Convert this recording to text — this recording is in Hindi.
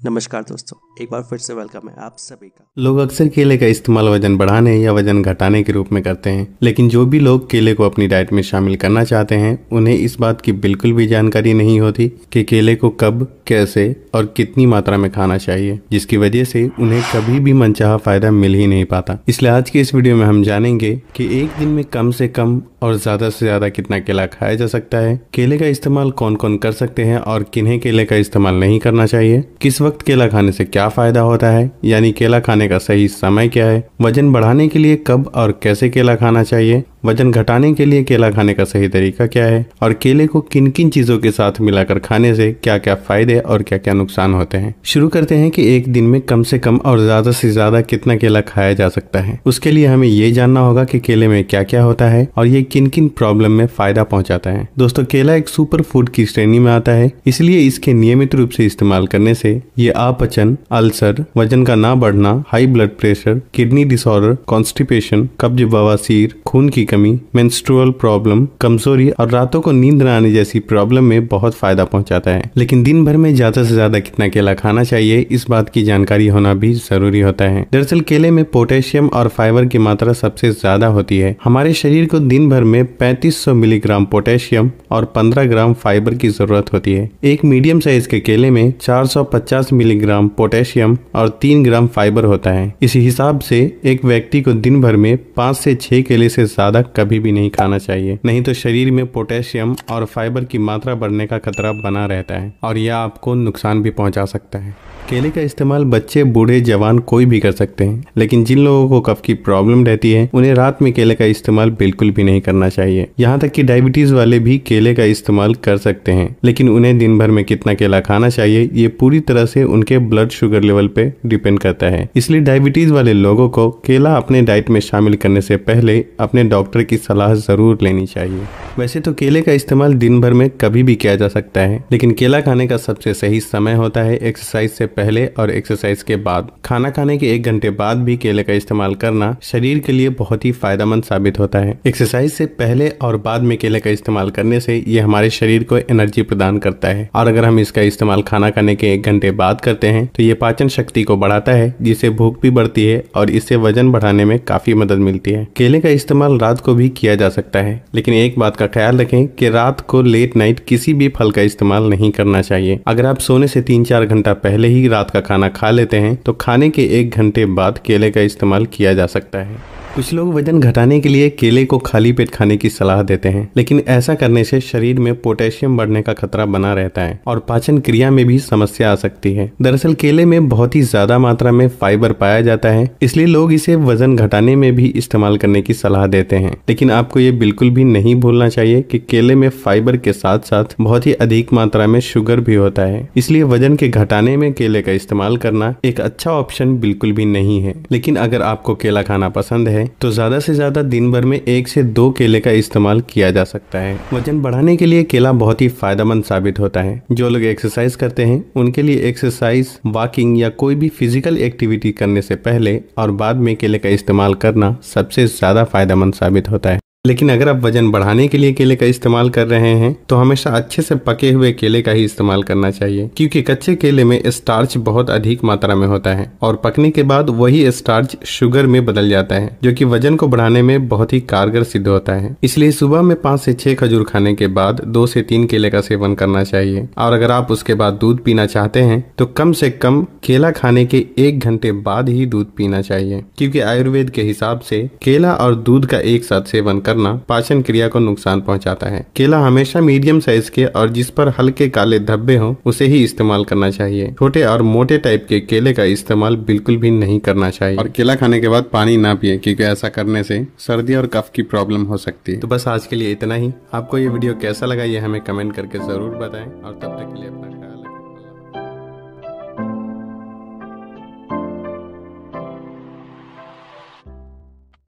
नमस्कार दोस्तों, एक बार फिर से वेलकम है आप सभी का। लोग अक्सर केले का इस्तेमाल वजन बढ़ाने या वजन घटाने के रूप में करते हैं, लेकिन जो भी लोग केले को अपनी डाइट में शामिल करना चाहते हैं उन्हें इस बात की बिल्कुल भी जानकारी नहीं होती कि केले को कब, कैसे और कितनी मात्रा में खाना चाहिए, जिसकी वजह से उन्हें कभी भी मनचाहा फायदा मिल ही नहीं पाता। इसलिए आज के इस वीडियो में हम जानेंगे कि एक दिन में कम से कम और ज्यादा से ज्यादा कितना केला खाया जा सकता है, केले का इस्तेमाल कौन कौन कर सकते हैं और किन्हें केले का इस्तेमाल नहीं करना चाहिए, किस वक्त केला खाने से क्या फायदा होता है, यानी केला खाने का सही समय क्या है, वजन बढ़ाने के लिए कब और कैसे केला खाना चाहिए, वजन घटाने के लिए केला खाने का सही तरीका क्या है और केले को किन किन चीजों के साथ मिलाकर खाने से क्या क्या फायदे और क्या क्या नुकसान होते हैं। शुरू करते हैं कि एक दिन में कम से कम और ज्यादा से ज्यादा कितना केला खाया जा सकता है। उसके लिए हमें ये जानना होगा कि केले में क्या क्या होता है और ये किन किन प्रॉब्लम में फायदा पहुंचाता है। दोस्तों, केला एक सुपर फूड की श्रेणी में आता है, इसलिए इसके नियमित रूप से इस्तेमाल करने से ये अपचन, अल्सर, वजन का ना बढ़ना, high blood pressure, kidney disorder, constipation, कब्ज, बवासीर, खून की कमी, मेंस्ट्रुअल प्रॉब्लम, कमजोरी और रातों को नींद न आने जैसी प्रॉब्लम में बहुत फायदा पहुंचाता है। लेकिन दिन भर में ज्यादा से ज्यादा कितना केला खाना चाहिए, इस बात की जानकारी होना भी जरूरी होता है। दरअसल केले में पोटेशियम और फाइबर की मात्रा सबसे ज्यादा होती है। हमारे शरीर को दिन भर में 3500 मिलीग्राम पोटेशियम और 15 ग्राम फाइबर की जरूरत होती है। एक मीडियम साइज के केले में 450 मिलीग्राम पोटेशियम और 3 ग्राम फाइबर होता है। इस हिसाब से एक व्यक्ति को दिन भर में 5 से 6 केले से ज्यादा कभी भी नहीं खाना चाहिए, नहीं तो शरीर में पोटेशियम और फाइबर की मात्रा बढ़ने का खतरा बना रहता है और यह आपको नुकसान भी पहुंचा सकता है। केले का इस्तेमाल बच्चे, बूढ़े, जवान कोई भी कर सकते हैं, लेकिन जिन लोगों को कफ की प्रॉब्लम रहती है उन्हें रात में केले का इस्तेमाल बिल्कुल भी नहीं करना चाहिए। यहाँ तक कि डायबिटीज वाले भी केले का इस्तेमाल कर सकते हैं, लेकिन उन्हें दिन भर में कितना केला खाना चाहिए ये पूरी तरह से उनके ब्लड शुगर लेवल पे डिपेंड करता है। इसलिए डायबिटीज वाले लोगों को केला अपने डाइट में शामिल करने से पहले अपने डॉक्टर की सलाह जरूर लेनी चाहिए। वैसे तो केले का इस्तेमाल दिन भर में कभी भी किया जा सकता है, लेकिन केला खाने का सबसे सही समय होता है एक्सरसाइज से पहले और एक्सरसाइज के बाद। खाना खाने के 1 घंटे बाद भी केले का इस्तेमाल करना शरीर के लिए बहुत ही फायदेमंद साबित होता है। एक्सरसाइज से पहले और बाद में केले का इस्तेमाल करने से ये हमारे शरीर को एनर्जी प्रदान करता है, और अगर हम इसका इस्तेमाल खाना खाने के 1 घंटे बाद करते हैं तो ये पाचन शक्ति को बढ़ाता है, जिससे भूख भी बढ़ती है और इससे वजन बढ़ाने में काफी मदद मिलती है। केले का इस्तेमाल रात को भी किया जा सकता है, लेकिन एक बात का ख्याल रखें कि रात को लेट नाइट किसी भी फल का इस्तेमाल नहीं करना चाहिए। अगर आप सोने से 3-4 घंटा पहले ही रात का खाना खा लेते हैं तो खाने के 1 घंटे बाद केले का इस्तेमाल किया जा सकता है। कुछ लोग वजन घटाने के लिए केले को खाली पेट खाने की सलाह देते हैं, लेकिन ऐसा करने से शरीर में पोटेशियम बढ़ने का खतरा बना रहता है और पाचन क्रिया में भी समस्या आ सकती है। दरअसल केले में बहुत ही ज्यादा मात्रा में फाइबर पाया जाता है, इसलिए लोग इसे वजन घटाने में भी इस्तेमाल करने की सलाह देते हैं। लेकिन आपको ये बिल्कुल भी नहीं भूलना चाहिए कि केले में फाइबर के साथ साथ बहुत ही अधिक मात्रा में शुगर भी होता है, इसलिए वजन के घटाने में केले का इस्तेमाल करना एक अच्छा ऑप्शन बिल्कुल भी नहीं है। लेकिन अगर आपको केला खाना पसंद है तो ज्यादा से ज्यादा दिन भर में 1 से 2 केले का इस्तेमाल किया जा सकता है। वजन बढ़ाने के लिए केला बहुत ही फायदेमंद साबित होता है। जो लोग एक्सरसाइज करते हैं उनके लिए एक्सरसाइज, वॉकिंग या कोई भी फिजिकल एक्टिविटी करने से पहले और बाद में केले का इस्तेमाल करना सबसे ज्यादा फायदेमंद साबित होता है। लेकिन अगर आप वजन बढ़ाने के लिए केले का इस्तेमाल कर रहे हैं तो हमेशा अच्छे से पके हुए केले का ही इस्तेमाल करना चाहिए, क्योंकि कच्चे केले में स्टार्च बहुत अधिक मात्रा में होता है और पकने के बाद वही स्टार्च शुगर में बदल जाता है, जो कि वजन को बढ़ाने में बहुत ही कारगर सिद्ध होता है। इसलिए सुबह में 5 से 6 खजूर खाने के बाद 2 से 3 केले का सेवन करना चाहिए, और अगर आप उसके बाद दूध पीना चाहते हैं तो कम से कम केला खाने के 1 घंटे बाद ही दूध पीना चाहिए, क्योंकि आयुर्वेद के हिसाब से केला और दूध का एक साथ सेवन करना पाचन क्रिया को नुकसान पहुंचाता है। केला हमेशा मीडियम साइज के और जिस पर हल्के काले धब्बे हो उसे ही इस्तेमाल करना चाहिए। छोटे और मोटे टाइप के केले का इस्तेमाल बिल्कुल भी नहीं करना चाहिए, और केला खाने के बाद पानी ना पिए, क्योंकि ऐसा करने से सर्दी और कफ की प्रॉब्लम हो सकती है। तो बस आज के लिए इतना ही। आपको ये वीडियो कैसा लगा ये हमें कमेंट करके जरूर बताएं, और तब तक के लिए अपना